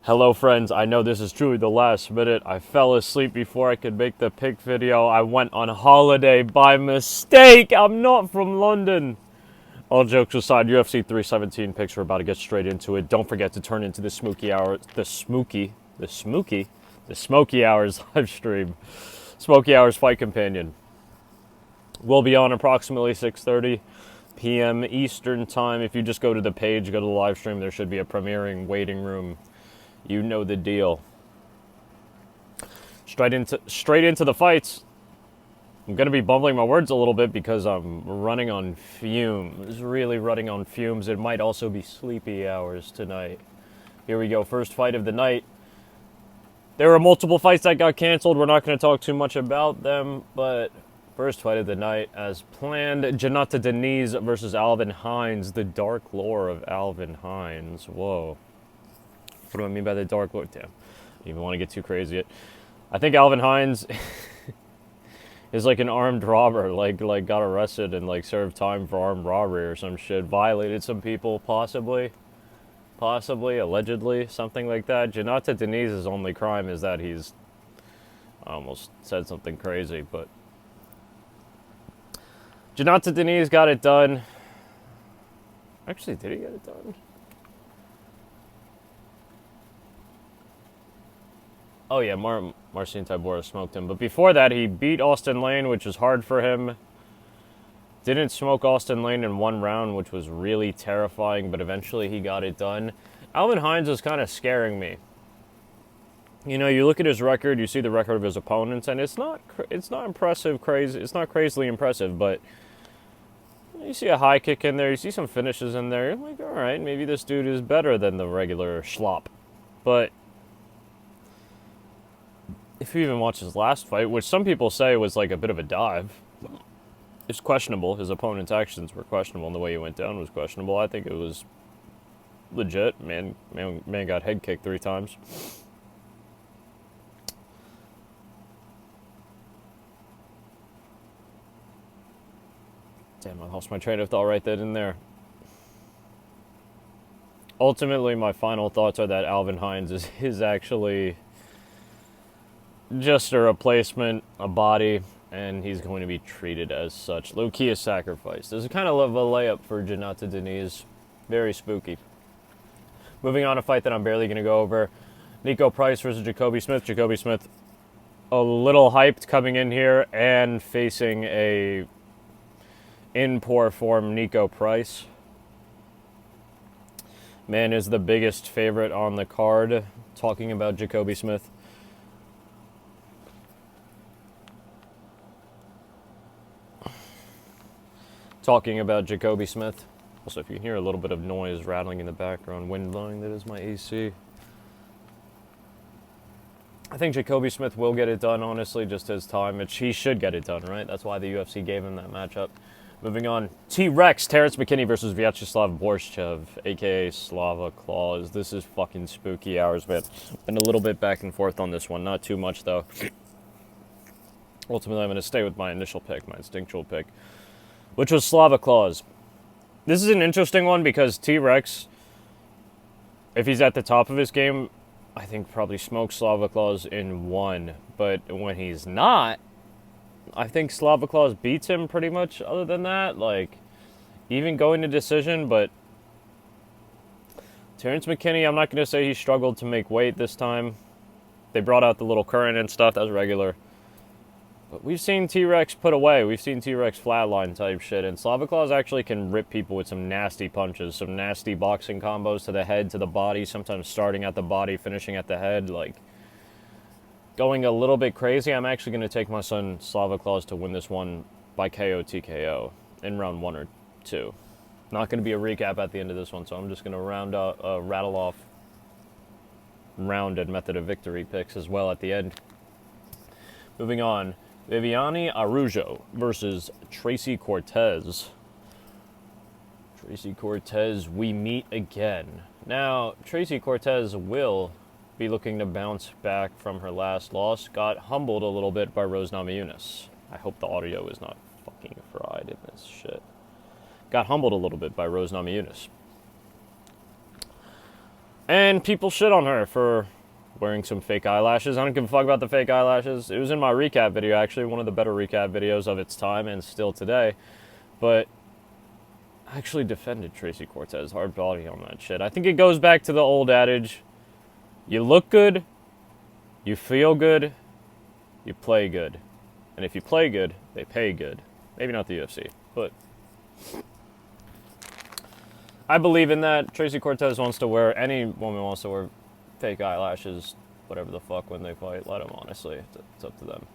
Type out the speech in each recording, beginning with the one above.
Hello friends, I know this is truly the last minute. I fell asleep before I could make the pick video. I went on holiday by mistake. I'm not from London. All jokes aside, UFC 317 picks, we're about to get straight into it. Don't forget to turn into the Smoky Hours live stream. Smoky Hours Fight Companion. We'll be on approximately 6:30 p.m. Eastern time. If you just go to the page, go to the live stream, there should be a premiering waiting room. You know the deal. Straight into the fights. I'm going to be bumbling my words a little bit because I'm running on fumes. Really running on fumes. It might also be sleepy hours tonight. Here we go. First fight of the night. There were multiple fights that got canceled. We're not going to talk too much about them, but first fight of the night, as planned, Jonata Deniz versus Alvin Hines. The dark lore of Alvin Hines. Whoa. What do I mean by the dark lore? Damn. I don't even want to get too crazy. I think Alvin Hines is like an armed robber, like got arrested and like served time for armed robbery or some shit. Violated some people, possibly, allegedly, something like that. Jonata Deniz's only crime is that he's, I almost said something crazy, but Jonata Deniz got it done. Actually, did he get it done? Oh yeah, Marcin Tybura smoked him. But before that, he beat Austin Lane, which was hard for him. Didn't smoke Austin Lane in one round, which was really terrifying, but eventually he got it done. Alvin Hines was kind of scaring me. You know, you look at his record, you see the record of his opponents, and it's not impressive, crazy. It's not crazily impressive, but you see a high kick in there, you see some finishes in there. You're like, all right, maybe this dude is better than the regular schlop. But if you even watch his last fight, which some people say was like a bit of a dive, it's questionable. His opponent's actions were questionable, and the way he went down was questionable. I think it was legit. Man got head kicked 3 times. Damn, I lost my train of thought right then and there. Ultimately, my final thoughts are that Alvin Hines is actually just a replacement, a body, and he's going to be treated as such. Low-key a sacrifice. This is kind of a layup for Jonata Deniz. Very spooky. Moving on, a fight that I'm barely going to go over. Niko Price versus Jacoby Smith. Jacoby Smith a little hyped coming in here and facing a in poor form Niko Price. Man is the biggest favorite on the card. Talking about Jacoby Smith. Talking about Jacoby Smith. Also, if you hear a little bit of noise rattling in the background, wind blowing, that is my AC. I think Jacoby Smith will get it done, honestly, just his time. He should get it done, right? That's why the UFC gave him that matchup. Moving on. T-Rex, Terrence McKinney versus Vyacheslav Borshchev, a.k.a. Slava Claus. This is fucking spooky hours, man. Been a little bit back and forth on this one. Not too much, though. Ultimately, I'm going to stay with my initial pick, my instinctual pick, which was Slava Claus. This is an interesting one because T-Rex, if he's at the top of his game, I think probably smokes Slava Claus in 1. But when he's not, I think Slava Claus beats him pretty much other than that. Like, even going to decision, but Terrence McKinney, I'm not going to say he struggled to make weight this time. They brought out the little current and stuff. That was regular. But we've seen T-Rex put away. We've seen T-Rex flatline type shit. And Slava Claus actually can rip people with some nasty punches, some nasty boxing combos to the head, to the body, sometimes starting at the body, finishing at the head. Like, going a little bit crazy. I'm actually going to take my son Slava Claus to win this one by KO TKO in round 1 or 2. Not going to be a recap at the end of this one, so I'm just going to rattle off round and method of victory picks as well at the end. Moving on. Viviane Araújo versus Tracy Cortez. Tracy Cortez, we meet again. Now, Tracy Cortez will be looking to bounce back from her last loss. Got humbled a little bit by Rose Namajunas. I hope the audio is not fucking fried in this shit. Got humbled a little bit by Rose Namajunas. And people shit on her for wearing some fake eyelashes. I don't give a fuck about the fake eyelashes. It was in my recap video, actually, one of the better recap videos of its time and still today. But I actually defended Tracy Cortez hard body on that shit. I think it goes back to the old adage, you look good, you feel good, you play good. And if you play good, they pay good. Maybe not the UFC, but I believe in that. Tracy Cortez wants to wear, any woman wants to wear fake eyelashes, whatever the fuck, when they fight. Let them, honestly. It's up to them.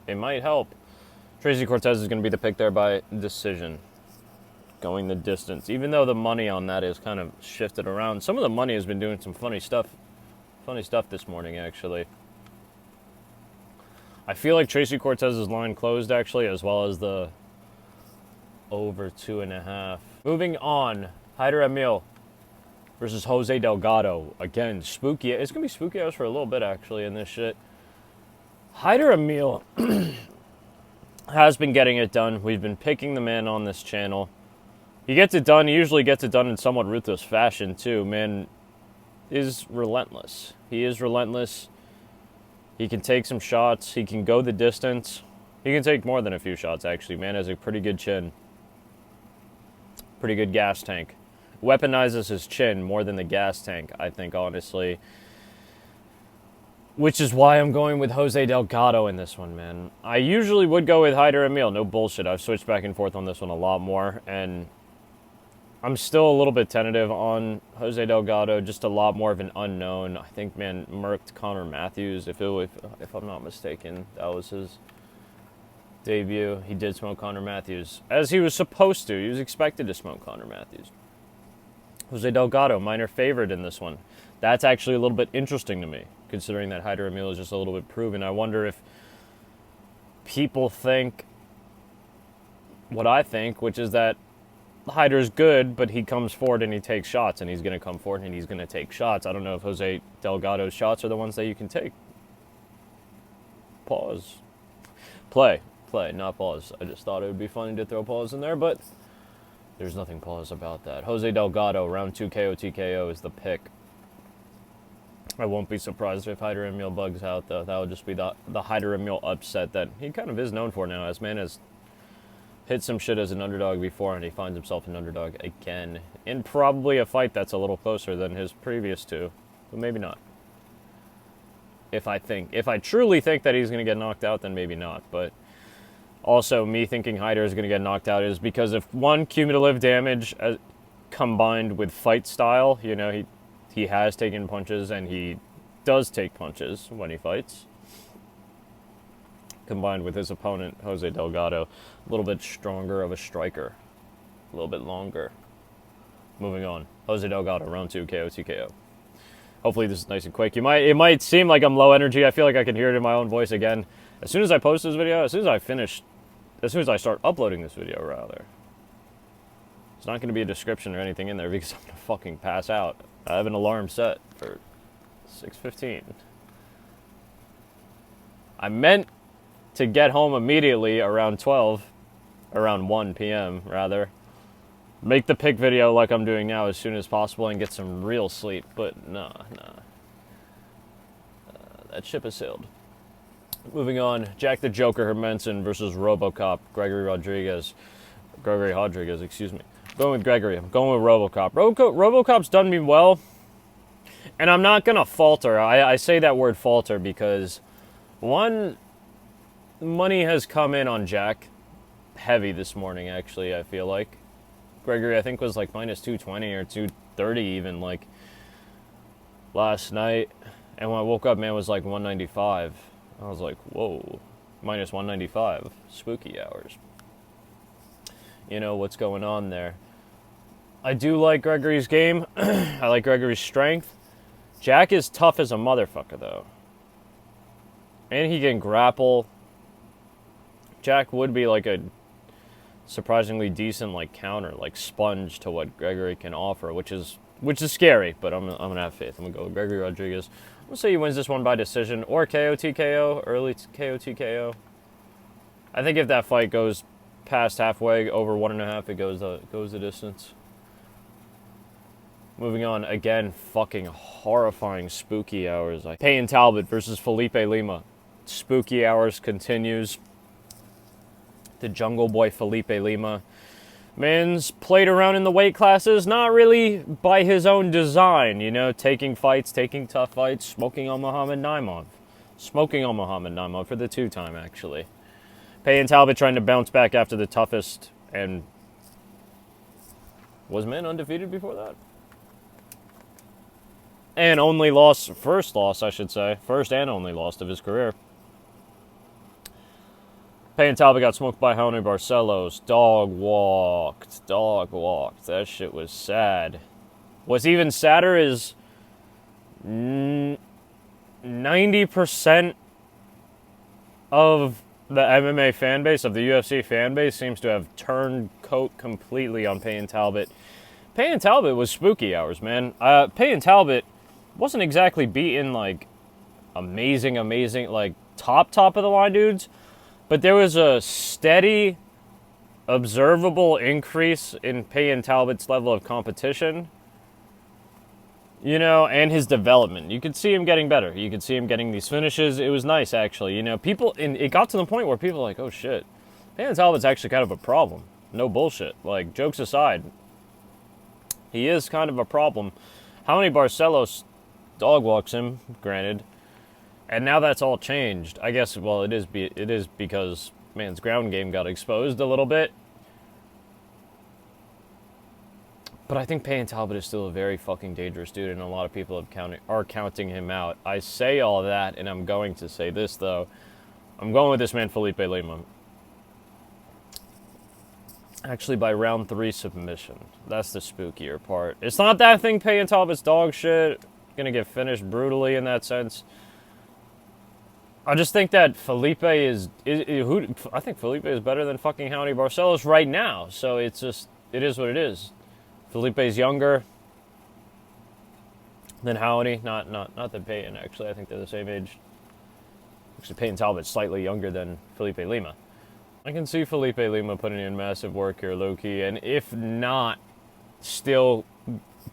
It might help. Tracy Cortez is going to be the pick there by decision. Going the distance. Even though the money on that is kind of shifted around. Some of the money has been doing some funny stuff. Funny stuff this morning, actually. I feel like Tracy Cortez's line closed, actually, as well as the over 2.5. Moving on, Haider Emil versus Jose Delgado. Again, spooky. It's going to be spooky hours for a little bit, actually, in this shit. Haider Emil has been getting it done. We've been picking the man on this channel. He gets it done. He usually gets it done in somewhat ruthless fashion, too. Man is relentless. He is relentless. He can take some shots. He can go the distance. He can take more than a few shots, actually. Man has a pretty good chin. Pretty good gas tank. Weaponizes his chin more than the gas tank, I think, honestly. Which is why I'm going with Jose Delgado in this one, man. I usually would go with Haider Emil. No bullshit. I've switched back and forth on this one a lot more. And I'm still a little bit tentative on Jose Delgado. Just a lot more of an unknown. I think, man, murked Connor Matthews. If I'm not mistaken, that was his debut. He did smoke Connor Matthews, as he was supposed to. He was expected to smoke Connor Matthews. Jose Delgado, minor favorite in this one. That's actually a little bit interesting to me, considering that Haider Emil is just a little bit proven. I wonder if people think what I think, which is that Haider's good, but he comes forward and he takes shots, and he's going to come forward and he's going to take shots. I don't know if Jose Delgado's shots are the ones that you can take. Pause. Play, not pause. I just thought it would be funny to throw pause in there, but there's nothing pause about that. Jose Delgado, round 2 KO TKO is the pick. I won't be surprised if Haider Emil bugs out, though. That would just be the Haider Emil upset that he kind of is known for now. As man has hit some shit as an underdog before, and he finds himself an underdog again. In probably a fight that's a little closer than his previous two, but maybe not. If I truly think that he's going to get knocked out, then maybe not. But also, me thinking Haider is going to get knocked out is because of, one, cumulative damage combined with fight style. You know, he has taken punches, and he does take punches when he fights. Combined with his opponent, Jose Delgado, a little bit stronger of a striker. A little bit longer. Moving on. Jose Delgado, round 2, KO TKO. Hopefully this is nice and quick. It might seem like I'm low energy. I feel like I can hear it in my own voice again. As soon as I post this video, as soon as I start uploading this video, rather. It's not going to be a description or anything in there because I'm going to fucking pass out. I have an alarm set for 6:15. I meant to get home immediately around 1 p.m. rather. Make the pick video like I'm doing now as soon as possible and get some real sleep, but nah. That ship has sailed. Moving on, Jack the Joker Hermanson versus RoboCop, Gregory Rodriguez, excuse me. Going with Gregory. I'm going with RoboCop. RoboCop's done me well, and I'm not going to falter. I say that word falter because, one, money has come in on Jack heavy this morning, actually, I feel like. Gregory, I think, was like minus 220 or 230 even, like, last night. And when I woke up, man, it was like 195. I was like, whoa, minus 195. Spooky hours. You know what's going on there. I do like Gregory's game. I like Gregory's strength. Jack is tough as a motherfucker, though. And he can grapple. Jack would be like a surprisingly decent like counter, like sponge to what Gregory can offer, which is scary, but I'm gonna have faith. I'm gonna go with Gregory Rodriguez. I'm gonna say he wins this one by decision or KO TKO, early KO TKO. I think if that fight goes past halfway, over 1.5, it goes the distance. Moving on, again, fucking horrifying spooky hours. Payne Talbot versus Felipe Lima. Spooky hours continues. The Jungle Boy Felipe Lima. Man's played around in the weight classes, not really by his own design, you know, taking fights, taking tough fights, smoking on Muhammad Naimov. Smoking on Muhammad Naimov for the 2-time, actually. Payne Talbot trying to bounce back after the toughest, and was man undefeated before that? And first loss, I should say. First and only loss of his career. Payne Talbot got smoked by Raoni Barcelos. Dog walked. That shit was sad. What's even sadder is 90% of the MMA fan base, of the UFC fan base, seems to have turned coat completely on Payne Talbot. Payne Talbot was spooky hours, man. Payne Talbot wasn't exactly beating, like, amazing, like, top of the line dudes. But there was a steady, observable increase in Payne Talbot's level of competition, you know, and his development. You could see him getting better. You could see him getting these finishes. It was nice, actually. You know, it got to the point where people were like, oh, shit, Payne Talbot's actually kind of a problem. No bullshit. Like, jokes aside, he is kind of a problem. Raoni Barcelos dog walks him, granted. And now that's all changed. I guess, well, it is because man's ground game got exposed a little bit. But I think Payne Talbot is still a very fucking dangerous dude, and a lot of people are counting him out. I say all that, and I'm going to say this, though. I'm going with this man, Felipe Lima. Actually, by round 3 submission. That's the spookier part. It's not that I think Payne Talbot's dog shit. Gonna get finished brutally in that sense. I just think that Felipe I think Felipe is better than fucking Raoni Barcelos right now. So it is what it is. Felipe's younger than Raoni. Not than Payne, actually. I think they're the same age. Actually, Payne Talbot's slightly younger than Felipe Lima. I can see Felipe Lima putting in massive work here, low-key. And if not, still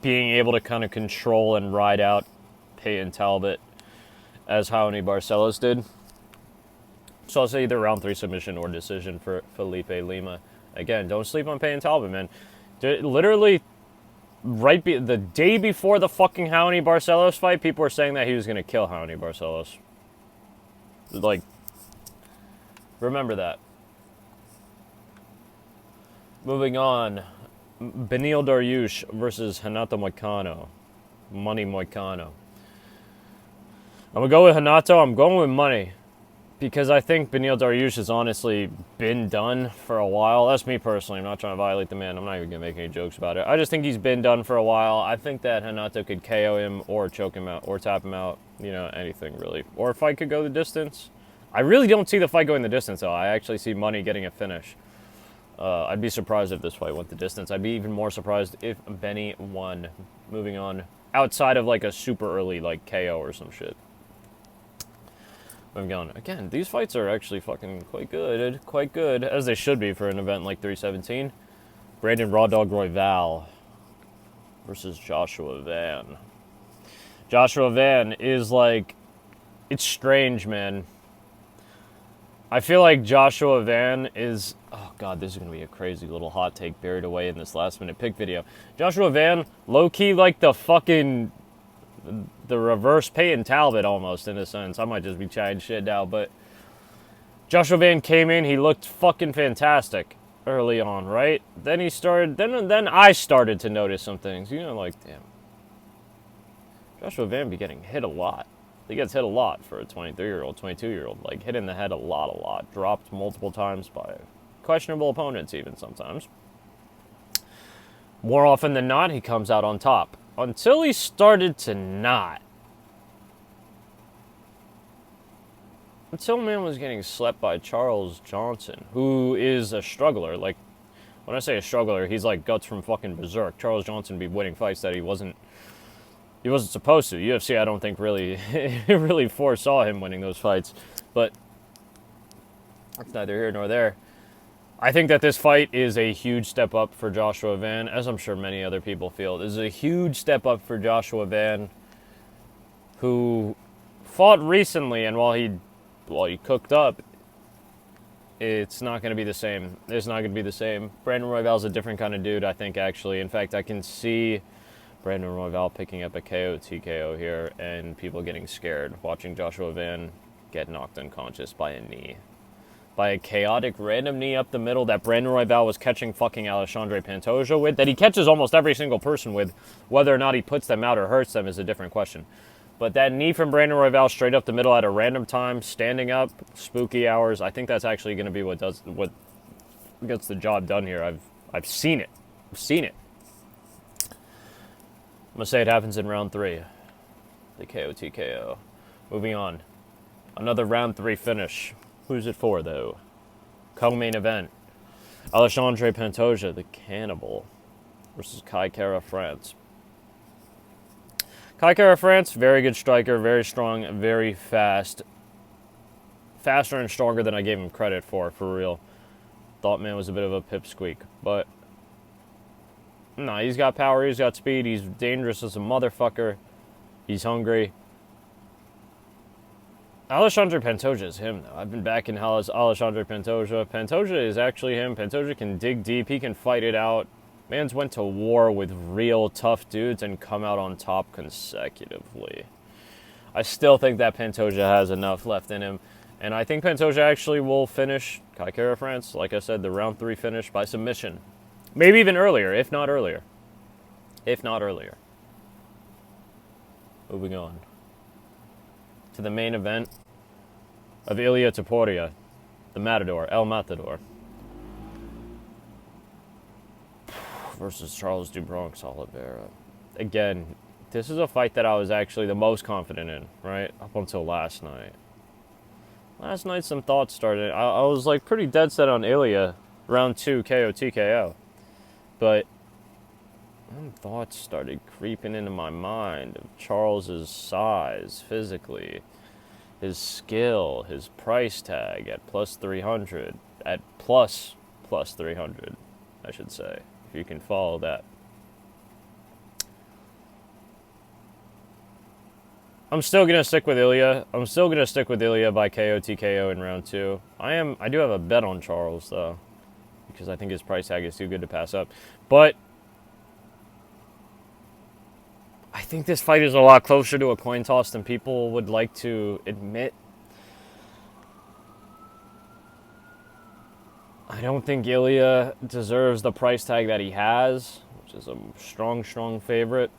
being able to kind of control and ride out Payne Talbot as Raoni Barcelos did. So I'll say either round 3 submission or decision for Felipe Lima. Again, don't sleep on Payne Talbot, man. Literally, the day before the fucking Raoni Barcelos fight, people were saying that he was going to kill Raoni Barcelos. Like, remember that. Moving on, Beneil Dariush versus Renato Moicano. Money Moicano. I'm going to go with Renato. I'm going with money. Because I think Beneil Dariush has honestly been done for a while. That's me personally. I'm not trying to violate the man. I'm not even going to make any jokes about it. I just think he's been done for a while. I think that Renato could KO him or choke him out or tap him out. You know, anything really. Or a fight could go the distance. I really don't see the fight going the distance, though. I actually see Money getting a finish. I'd be surprised if this fight went the distance. I'd be even more surprised if Benny won. Moving on. Outside of like a super early like KO or some shit. Moving on. Again, these fights are actually fucking quite good, as they should be for an event like 317. Brandon Raw Dog Royval versus Joshua Van. Joshua Van is like, it's strange, man. I feel like Joshua Van is, oh god, this is going to be a crazy little hot take buried away in this last minute pick video. Joshua Van, low-key like the fucking, the reverse Payne Talbot almost, in a sense. I might just be chatting shit now, but Joshua Van came in, he looked fucking fantastic early on, right? Then he started, then I started to notice some things, you know, like, damn. Joshua Van be getting hit a lot. He gets hit a lot for a 23-year-old, 22-year-old. Like, hit in the head a lot. Dropped multiple times by questionable opponents even sometimes. More often than not, he comes out on top. Until he started to not. Until man was getting slept by Charles Johnson, who is a struggler. Like, when I say a struggler, he's like guts from fucking berserk. Charles Johnson be winning fights that he wasn't supposed to. UFC, I don't think really foresaw him winning those fights. But that's neither here nor there. I think that this fight is a huge step up for Joshua Van, as I'm sure many other people feel. This is a huge step up for Joshua Van, who fought recently, and while he cooked up, it's not going to be the same. It's not going to be the same. Brandon Royval's a different kind of dude, I think, actually. In fact, I can see Brandon Royval picking up a KO TKO here and people getting scared watching Joshua Van get knocked unconscious by a knee. By a chaotic random knee up the middle that Brandon Royval was catching fucking Alexandre Pantoja with, that he catches almost every single person with. Whether or not he puts them out or hurts them is a different question. But that knee from Brandon Royval straight up the middle at a random time, standing up, spooky hours, I think that's actually going to be what gets the job done here. I've seen it. I've seen it. I'm going to say it happens in round 3. The KO TKO. Moving on. Another round 3 finish. Who's it for, though? Co-main event. Alexandre Pantoja, the Cannibal, versus Kai Kara France. Kai Kara France, very good striker, very strong, very fast. Faster and stronger than I gave him credit for real. Thought man was a bit of a pipsqueak, but nah, he's got power, he's got speed, he's dangerous as a motherfucker. He's hungry. Alexandre Pantoja is him, though. I've been backing Alexandre Pantoja. Pantoja is actually him. Pantoja can dig deep, he can fight it out. Man's went to war with real tough dudes and come out on top consecutively. I still think that Pantoja has enough left in him. And I think Pantoja actually will finish Kai Kara France, like I said, the round 3 finish by submission. Maybe even earlier, if not earlier. If not earlier. Moving on to the main event of Ilia Topuria, the Matador, El Matador, versus Charles do Bronx Oliveira. Again, this is a fight that I was actually the most confident in, right? Up until last night. Last night some thoughts started. I was like pretty dead set on Ilia, round 2 KO TKO. But some thoughts started creeping into my mind of Charles's size physically, his skill, his price tag at plus 300, at plus 300, I should say, if you can follow that. I'm still going to stick with Ilia. I'm still going to stick with Ilia by KO TKO in round 2. I do have a bet on Charles, though, because I think his price tag is too good to pass up. But I think this fight is a lot closer to a coin toss than people would like to admit. I don't think Ilia deserves the price tag that he has, which is a strong, strong favorite.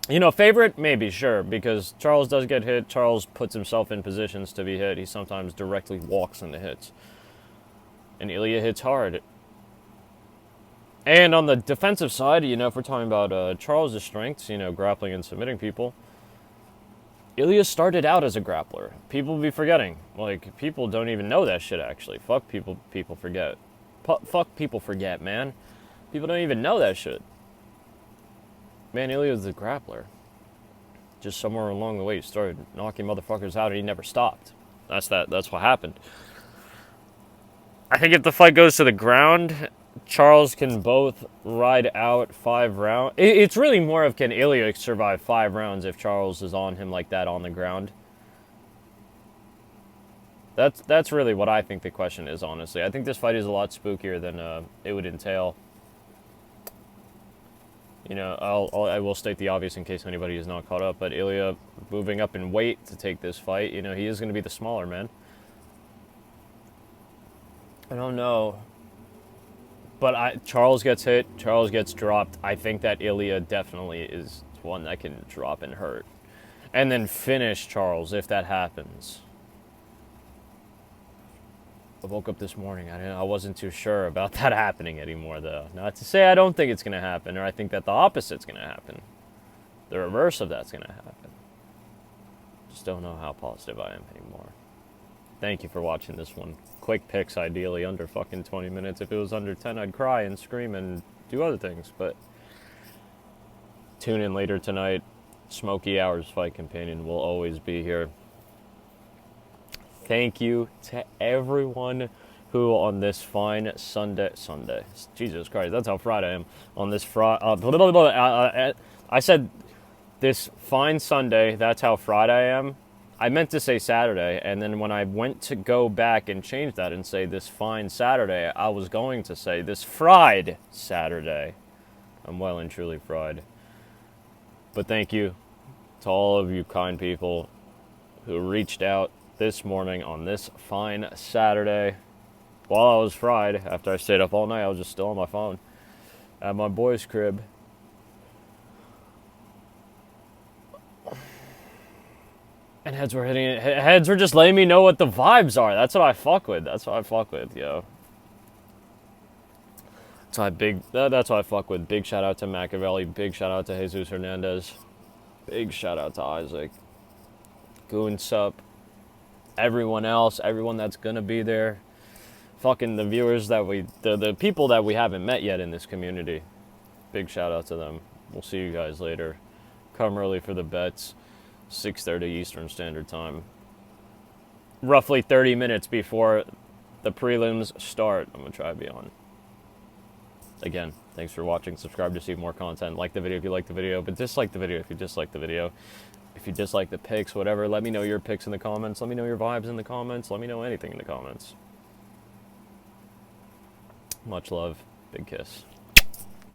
You know, favorite, maybe, sure, because Charles does get hit. Charles puts himself in positions to be hit. He sometimes directly walks into hits. And Ilia hits hard. And on the defensive side, you know, if we're talking about Charles' strengths, you know, grappling and submitting people, Ilia started out as a grappler. People be forgetting. Like, people don't even know that shit, actually. Fuck people forget. Fuck people forget, man. People don't even know that shit. Man, Ilia was the grappler. Just somewhere along the way, he started knocking motherfuckers out and he never stopped. That's what happened. I think if the fight goes to the ground, Charles can both ride out 5 rounds. It's really more of can Ilia survive 5 rounds if Charles is on him like that on the ground. That's really what I think the question is, honestly. I think this fight is a lot spookier than it would entail. You know, I will state the obvious in case anybody is not caught up, but Ilia moving up in weight to take this fight, you know, he is going to be the smaller man. I don't know. But Charles gets hit, Charles gets dropped. I think that Ilia definitely is one that can drop and hurt. And then finish Charles if that happens. I woke up this morning. I wasn't too sure about that happening anymore, though. Not to say I don't think it's going to happen, or I think that the opposite's going to happen. The reverse of that's going to happen. Just don't know how positive I am anymore. Thank you for watching this one. Quick picks, ideally, under fucking 20 minutes. If it was under 10, I'd cry and scream and do other things, but tune in later tonight. Smoky Hours Fight Companion will always be here. Thank you to everyone who on this fine Sunday, Jesus Christ, that's how Friday I am. On this Friday, I said this fine Sunday, that's how Friday I am. I meant to say Saturday, and then when I went to go back and change that and say this fine Saturday, I was going to say this fried Saturday. I'm well and truly fried. But thank you to all of you kind people who reached out this morning on this fine Saturday while I was fried. After I stayed up all night, I was just still on my phone at my boy's crib. And heads were hitting it. Heads were just letting me know what the vibes are. That's what I fuck with. That's what I fuck with, yo. That's why I fuck with. Big shout out to Machiavelli. Big shout out to Jesus Hernandez. Big shout out to Isaac. Goon Sup. Everyone else. Everyone that's gonna be there. Fucking the viewers that the people that we haven't met yet in this community. Big shout out to them. We'll see you guys later. Come early for the bets. 6:30 Eastern Standard Time. Roughly 30 minutes before the prelims start. I'm gonna try to be on. Again, thanks for watching. Subscribe to see more content. Like the video if you like the video, but dislike the video if you dislike the video. If you dislike the pics, whatever, let me know your pics in the comments. Let me know your vibes in the comments. Let me know anything in the comments. Much love. Big kiss.